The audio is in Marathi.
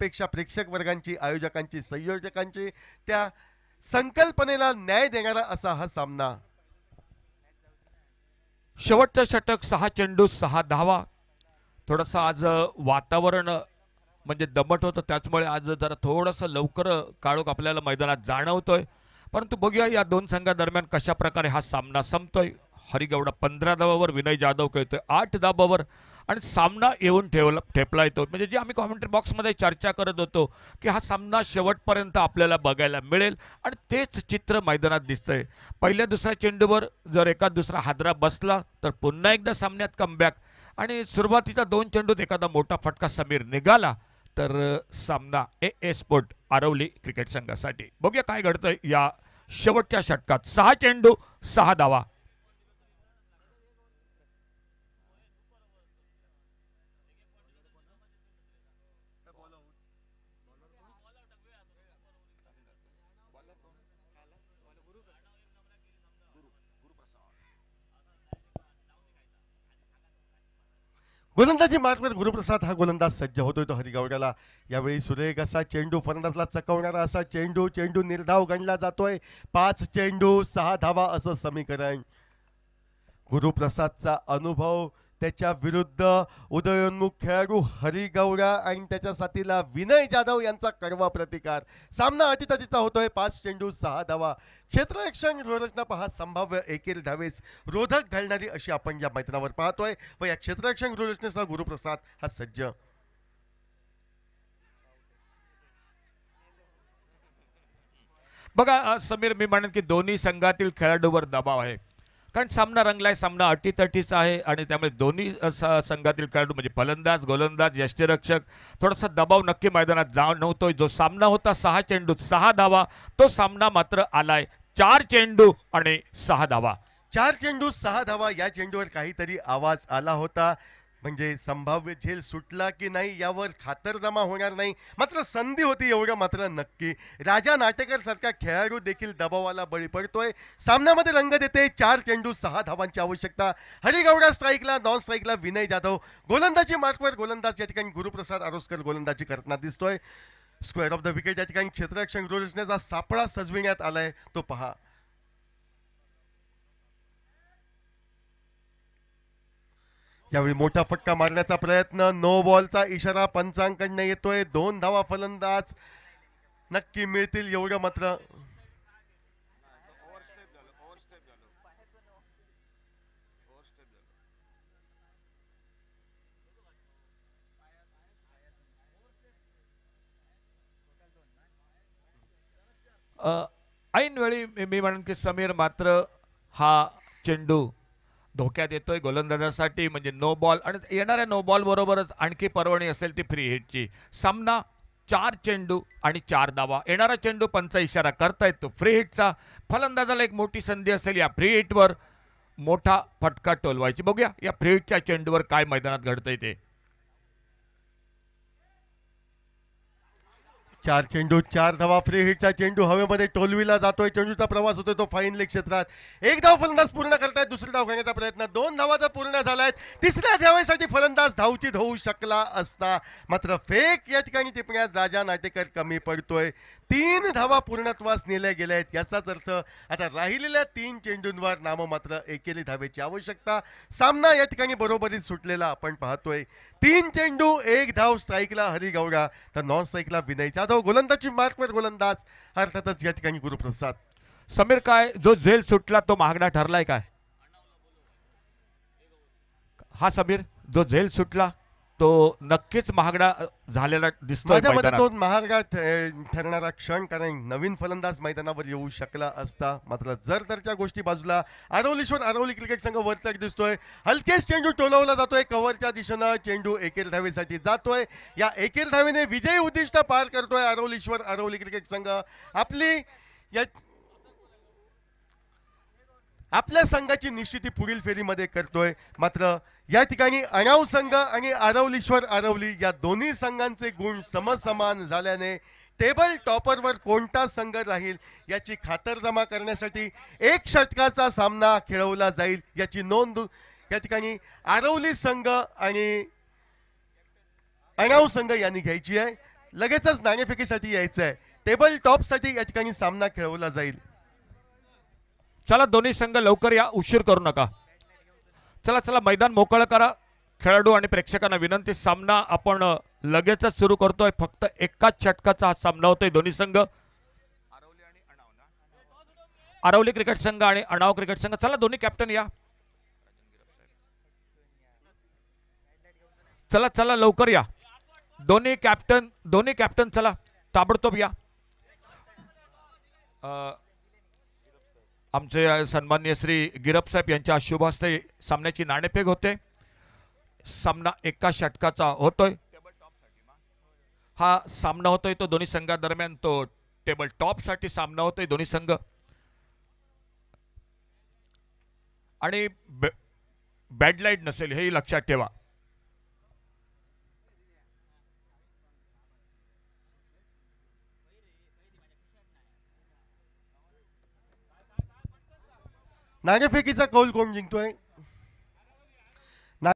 अपेक्षा प्रेक्षक वर्गांची, आयोजकांची, संयोजकांची, त्या संकल्पनेला न्याय देणारा असा हा सामना। शेवटचं षटक 6 चेंडू 6 धावा। थोडंसं आज वातावरण म्हणजे दमट होतं, त्याचमुळे आज जरा थोडंसं लवकर काळोख आपल्याला मैदानात जाणवतोय। परंतु बघूया या दोन संघादरम्यान कशा प्रकारे हा सामना संपतोय। हरिगौडा 15 धावावर, विनय जाधव खेळतोय 8 धावावर आणि सामना येऊन ठेपला येतो। म्हणजे जे आम्ही कॉमेंट्री बॉक्समध्ये चर्चा करत होतो की हा सामना शेवटपर्यंत आपल्याला बघायला मिळेल आणि तेच चित्र मैदानात दिसतंय। पहिल्या दुसऱ्या चेंडूवर जर एखाद दुसरा हादरा बसला तर पुन्हा एकदा सामन्यात कमबॅक आणि सुरुवातीच्या 2 चेंडूत एखादा मोठा फटका समीर निघाला तर सामना ए स्पोर्ट आरवली क्रिकेट संघासाठी। बघूया काय घडतंय या शेवटच्या षटकात। 6 चेंडू 6 धावा। गोलंदाजी मार्गवर गुरुप्रसाद हा गोलंदाज सज्ज होतोय तो हरिगौड्याला। यावेळी सुरेख असा चेंडू, फलंदाजला चकवणारा असा चेंडू, चेंडू निर्धाव गणला जातोय। 5 चेंडू 6 धावा असं समीकरण। गुरुप्रसादचा अनुभव, त्याच्या विरुद्ध उदयोन्मुख खेळाडू हरिगौडा आणि त्याच्या साथीला विनय जाधव यांचा कडवा प्रतिकार। सामना अटीतटीचा होतोय। 5 चेंडू 6 धावा। क्षेत्ररक्षण व्यूहरचना पहा, संभाव्य एकेरी धावेस रोधक घालणारी अशी आपण या मैदानावर पाहतोय व या क्षेत्ररक्षण व्यूहरचनेसह गुरुप्रसाद हा सज्ज। बघा समीर, मी म्हणेन की दोन्ही संघातील खेळाडूवर दबाव आहे, कारण सामना रंगलाय, सामना अटीतटीचा आहे आणि त्यामुळे दोन्ही संघातील खेळाडू म्हणजे फलंदाज, गोलंदाज, यष्टीरक्षक थोडासा दबाव नक्की मैदानात जाणवतोय। जो सामना होता 6 चेंडू 6 धावा, तो सामना मात्र आलाय 4 चेंडू आणि 6 धावा। 4 चेंडू 6 धावा। या चेंडूवर काहीतरी आवाज आला होता, म्हणजे संभाव्य झेल सुटला की नाही यावर खातरजमा होणार नाही, मात्र संधी होती एवढं मात्र नक्की। राजा नाटेकर सारखा खेळाडू देखील दबावाला बळी पडतोय। सामन्यामध्ये रंग देते 4 चेंडू 6 धावांची आवश्यकता। हरिगौडा स्ट्राईकला, नॉन स्ट्राईकला विनय जाधव, गोलंदाजी मार्कवर गोलंदाज या ठिकाणी गुरुप्रसाद आरोस्कर गोलंदाजी करताना दिसतोय। स्क्वेअर ऑफ द विकेट या ठिकाणी क्षेत्ररक्षण व्यूहरचनेचा सापळा सजविण्यात आलाय, तो पहा। यावेळी मोठा फटका मारण्याचा प्रयत्न, नो बॉलचा इशारा पंचांकडनं येतोय। 2 धावा फलंदाज नक्की मिळतील एवढं मात्र ऐन वेळी मी म्हणेन की समीर मात्र हा चेंडू धोक्यात येतोय गोलंदाजासाठी, म्हणजे नो बॉल आणि येणाऱ्या नो बॉल बरोबरच आणखी पर्वणी असेल ती फ्री हिटची। सामना 4 चेंडू आणि 4 धावा। येणारा चेंडू पंचा इशारा करतायत तो फ्री हिटचा। फलंदाजाला एक मोठी संधी असेल या फ्री हिटवर मोठा फटका टोलवायची। बघूया या फ्री हिटच्या चेंडूवर काय मैदानात घडतंय ते। 4 चेंडू 4 धावा। फ्री हिटचा चेंडू हवेमध्ये टोलविला जातोय, चेंडूचा प्रवास होतोय तो फाईन लेग क्षेत्रात। 1 धाव फलंदाज पूर्ण करतायत, दुसरी धाव घेण्याचा प्रयत्न, 2 धावा तर पूर्ण झालायत। तिसऱ्या धावेसाठी फलंदाज धावचीत होऊ शकला असता, मात्र फेक या ठिकाणी टिपण्यात राजा नाटेकर कमी पडतोय। 3 धावा पूर्णत्वास नेल्या गेल्या आहेत, याचाच अर्थ आता राहिलेल्या 3 चेंडूंवर नाममात्र एकेरी धावेची आवश्यकता। सामना या ठिकाणी बरोबरीत सुटलेला आपण पाहतोय। 3 चेंडू 1 धाव। स्ट्राईकला हरिगौडा तर नॉन स्ट्राईकला विनय जाधव, गोलंदाजी मार्कवर गोलंदाज अर्थातच या ठिकाणी गुरुप्रसाद। समीर, काय जो झेल सुटला तो महागडा ठरलाय काय? हा समीर, जो झेल सुटला तो नक्कीच महागडा झालेला दिसतोय माझ्या तो महागडा ठरणारा क्षण, कारण नवीन फलंदाज मैदानावर येऊ शकला असता। मात्र जर तरच्या गोष्टी बाजूला, आरवलीश्वर आरवली क्रिकेट संघ वरचढ दिसतोय। हलकेच चेंडू टोलवला जातोय कव्हरच्या दिशेनं, चेंडू एकेरी धावेसाठी जातोय। या एकेरी धावेने विजयी उद्दिष्ट पार करतोय आरवलीश्वर आरवली क्रिकेट संघ। आपल्या संघाची निश्चिती पुढील फेरीमध्ये करतोय। मात्र या ठिकाणी अणाव संघ आणि आरवलीश्वर आरवली या दोन्ही संघांचे गुण समसमान झाल्याने टेबल टॉपरवर कोणता संघ राहील याची खातरजमा करण्यासाठी 1 षटकाचा सामना खेळवला जाईल, याची नोंद या ठिकाणी आरवली संघ आणि अणाव संघ यांनी घ्यायची आहे। लगेचच नाणेफेकीसाठी यायचं आहे. टेबल टॉप साठी या ठिकाणी सामना खेळवला जाईल. चला दोन्ही संघ लवकर या, उशीर करू नका. चला चला मैदान मोकळं करा. खेळाडू आणि प्रेक्षकांना विनंती, सामना आपण लगेचच सुरू करतोय. फक्त एकाच षटकाचा हा सामना होतोय. दोन्ही संघ आरवली क्रिकेट संघ आणि अणाव क्रिकेट संघ. चला दोन्ही कॅप्टन या. चला चला लवकर या. दोन्ही कॅप्टन चला ताबडतोब या. आमचे सन्माननीय श्री गिरप साहेब यांच्या शुभ हस्ते सामन्याची नाणेफेक होते. सामना एका षटकाचा होतोय. हा सामना होतोय तो दोन्ही संघादरम्यान, तो टेबल टॉप साठी सामना होतोय दोन्ही संघ. आणि बॅड लाईट नसेल हेही लक्षात ठेवा. नाणेफेकीचा कौल कोण जिंकतोय?